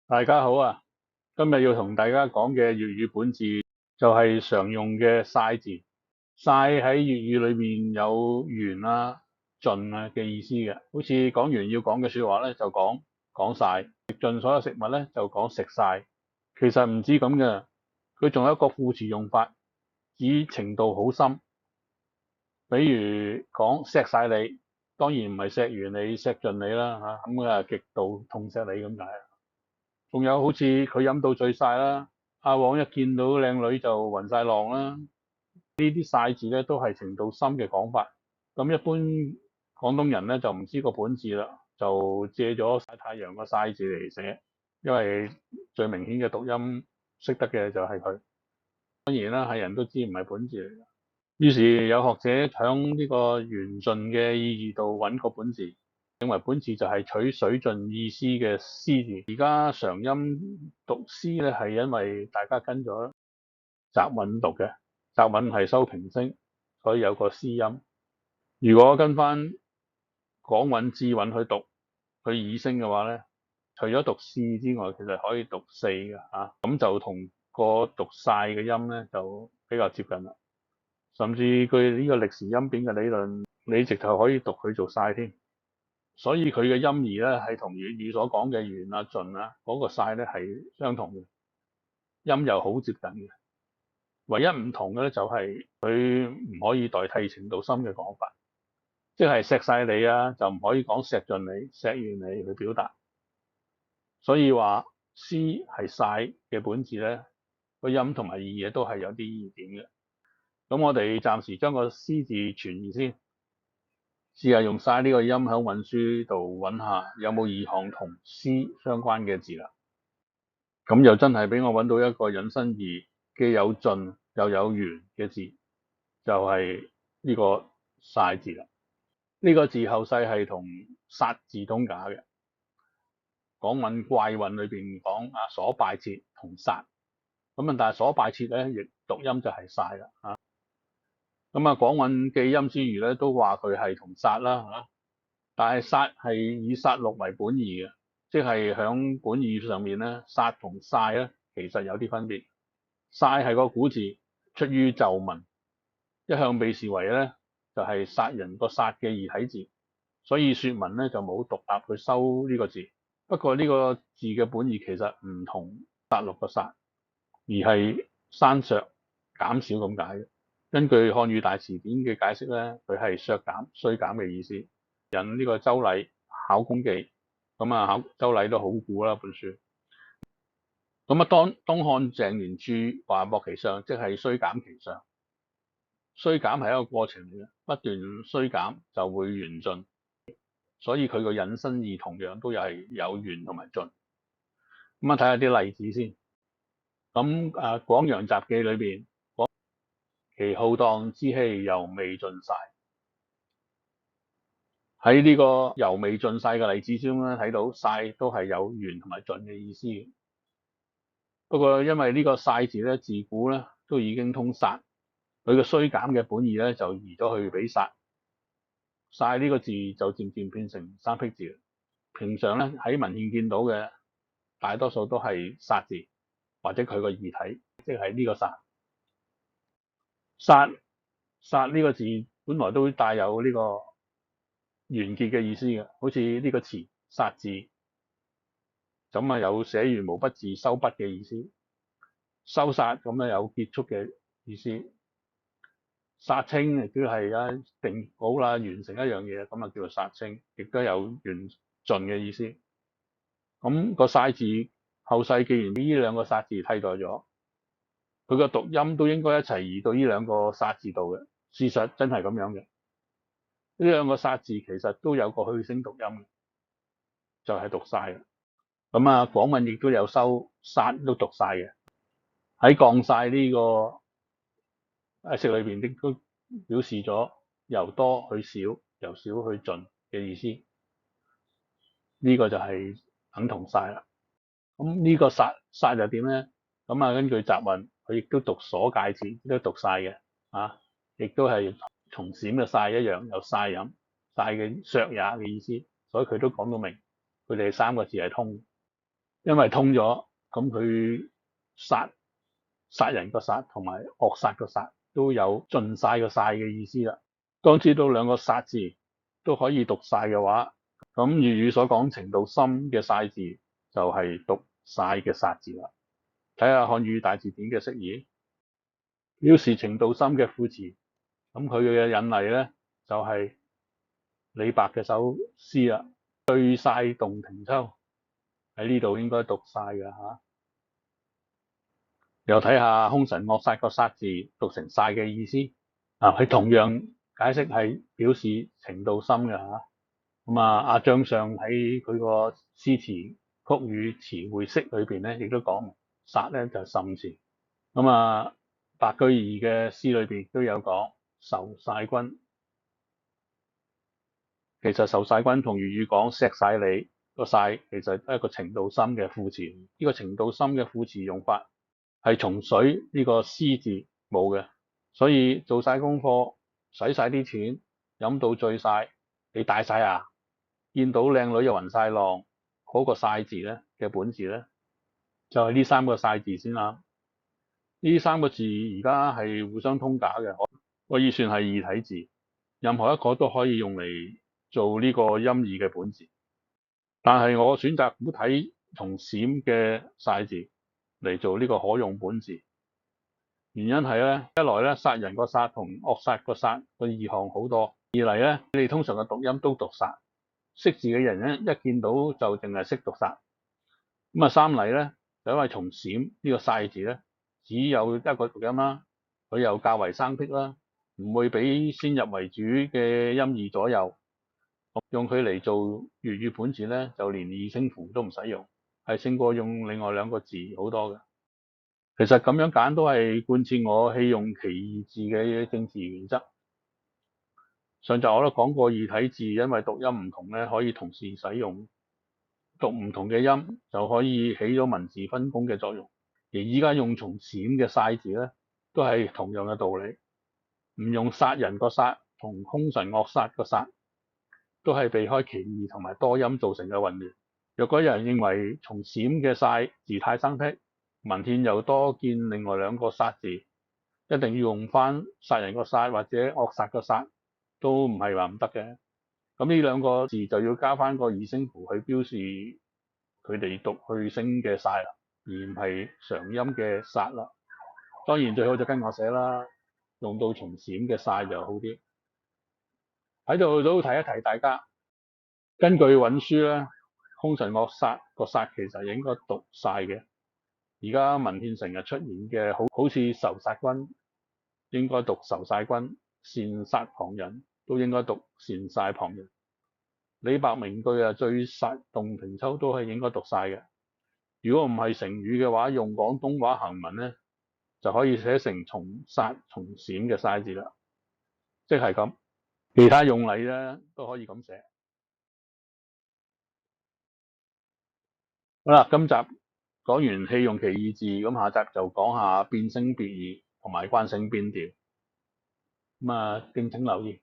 大家好啊！今日要同大家講嘅粵語本字就係常用嘅晒字。晒喺粵語裏面有完啊、盡啊嘅意思嘅，好似講完要講嘅說話咧就講晒，食盡所有食物咧就講食晒。其實唔止咁嘅，佢仲有一個副詞用法，指程度好深。比如講錫晒你，當然唔係錫完你、錫盡你啦吓，咁極度痛錫你咁解。仲有好似佢飲到醉晒啦，阿黃一見到靚女就暈晒浪啦，呢啲晒字咧都係程度深嘅講法。咁一般廣東人咧就唔知個本字啦，就借咗曬太陽個晒字嚟寫，因為最明顯嘅讀音識得嘅就係佢。當然啦，係人都知唔係本字嚟嘅。於是有學者響呢個緣盡嘅意義度揾個本字。認為本字就係取水盡意思嘅思字。而家常音讀思咧，係因為大家跟咗集韻讀嘅，集韻係收平聲，所以有個思音。如果跟翻廣韻字韻去讀去擬聲嘅話咧，除咗讀思之外，其實可以讀四嘅嚇，咁就同個讀晒嘅音咧就比較接近啦。甚至據呢個歷時音變嘅理論，你直頭可以讀佢做晒添。所以佢嘅音義咧係同粵語所講嘅完啊、盡啊嗰個晒咧係相同嘅，音又好接近嘅。唯一唔同嘅咧就係佢唔可以代替程度深嘅講法，即係錫晒你啊，就唔可以講錫盡你、錫完你去表達。所以話思係晒嘅本字咧，個音同埋意義都係有啲異點嘅。咁我哋暫時將個思字傳譯先，試下用晒呢個音喺韻書度揾下有冇二項同思相關嘅字啦。咁又真係俾我揾到一個引申義，既有盡又有完嘅字，就係呢個晒字啦。呢個字後世係同殺字通假嘅。廣韻怪韻裏邊講所拜切同殺，咁但係所拜切咧亦讀音就係晒啦嚇。咁廣韻記音之餘咧都話佢係同殺啦嚇，但係殺係以殺戮為本義嘅，即係響本義上面咧，殺同晒咧其實有啲分別。晒係個古字，出於咒文，一向被視為咧就係殺人個殺嘅異體字，所以說文咧就冇獨立去收呢個字。不過呢個字嘅本義其實唔同殺戮個殺，而係刪削減少咁解嘅。根據漢語大詞典嘅解釋咧，佢係削減衰減嘅意思。引呢個周禮考工記，咁周禮都好古啦本書。咁東漢鄭玄注話莫其上，即係衰減其上。衰減係一個過程嚟嘅，不斷衰減就會緣盡，所以佢個引申義同樣都係有緣同埋盡。睇下啲例子先。咁廣陽雜記裏邊，其浩蕩之氣猶未盡晒。喺呢個猶未盡晒嘅例子之中咧，睇到晒都係有完同埋盡嘅意思。不過因為呢個晒字咧，自古咧都已經通殺，佢嘅衰減嘅本義咧就移咗去俾殺。晒呢個字就漸漸變成生僻字。平常咧喺文獻見到嘅大多數都係殺字，或者佢個異體，即係呢個殺。殺呢個字本來都帶有呢個完結嘅意思嘅，好似呢個詞殺字，咁有寫完毛筆字收筆嘅意思。收殺咁有結束嘅意思。殺青亦都係定好啦，完成一樣嘢，咁叫做殺青，亦都有完盡嘅意思。咁個晒字後世既然呢兩個殺字替代咗，佢個讀音都應該一齊移到呢兩個殺字度嘅。事實真係咁樣嘅。呢兩個殺字其實都有個去聲讀音嘅，就係讀晒嘅。廣韻亦都有收殺都讀晒嘅。喺降晒呢個解釋裏邊，亦都表示咗由多去少，由少去盡嘅意思。呢個就係等同晒啦。咁呢個殺又點咧？根據集韻，佢亦都讀所介字，都讀晒嘅。亦都係同閃嘅晒一樣，有晒飲晒嘅削也嘅意思。所以佢都講到明，佢哋三個字係通。因為通咗，咁佢殺人個殺同埋惡殺個殺都有盡晒個晒嘅意思啦。當知道兩個殺字都可以讀晒嘅話，咁粵語所講程度深嘅晒字就係讀晒嘅殺字啦。睇下漢語大字典嘅釋義，表示程度深嘅副詞，咁佢嘅引例咧就係李白嘅首詩啦，醉晒洞庭秋，喺呢度應該讀晒㗎吓。又睇下兇神惡煞個煞字讀成晒嘅意思，佢同樣解釋係表示程度深嘅吓。咁阿張相喺佢個詩詞曲語詞彙釋裏邊咧，亦都講煞咧就係甚字。咁白居易嘅詩裏邊都有講愁晒君，其實愁晒君同粵語講錫晒你個晒，其實係一個程度深嘅副詞。呢個程度深嘅副詞用法係從水呢個詩字冇嘅，所以做晒功課，使晒啲錢，飲到醉晒，你大晒啊！見到靚女又暈晒浪，嗰個晒字咧嘅本字咧就係呢三個晒字先啦。呢三個字而家係互相通假嘅，可以算係異體字，任何一個都可以用嚟做呢個音義嘅本字。但係我選擇古體同閃嘅晒字嚟做呢個可用本字，原因係咧，一來咧殺人個殺同惡殺個殺個意象好多，二嚟咧你哋通常嘅讀音都讀殺，識字嘅人咧一見到就淨係識讀殺。三嚟咧就因為從閃呢個晒字咧只有一個讀音啦，佢又較為生僻啦，唔會俾先入為主嘅音義左右，用佢嚟做粵語本字咧就連二聲符都唔使用，係勝過用另外兩個字好多嘅。其實咁樣揀都係貫徹我棄用其義字嘅政治原則。上集我都講過，異體字因為讀音唔同咧，可以同時使用，讀唔同嘅音就可以起咗文字分工嘅作用。而依家用從閃嘅晒字咧，都係同樣嘅道理。唔用殺人個殺同兇神惡煞個煞，都係避開其義同埋多音造成嘅混亂。若果有人認為從閃嘅晒字太生僻，文獻又多見另外兩個殺字，一定要用翻殺人個殺或者惡殺個殺，都唔係話唔得嘅。咁呢兩個字就要加翻個二聲符去標示佢哋讀去聲嘅晒啦，而唔係常音嘅殺啦。當然最好就跟我寫啦，用到從閃嘅晒就好啲。喺度都提一提大家，根據韻書咧，兇神惡煞個煞其實應該讀晒嘅。而家文獻成日出現嘅好似仇殺君，應該讀仇晒君；善殺旁人都應該讀善晒旁人。李白名句醉殺洞庭秋都係應該讀晒嘅。如果唔係成語嘅話，用廣東話行文咧，就可以寫成從殺從閃嘅晒字啦，即係咁。其他用例咧都可以咁寫。好啦，今集講完棄用其義字，咁下集就講下變聲別義同埋慣性變調。敬請留意。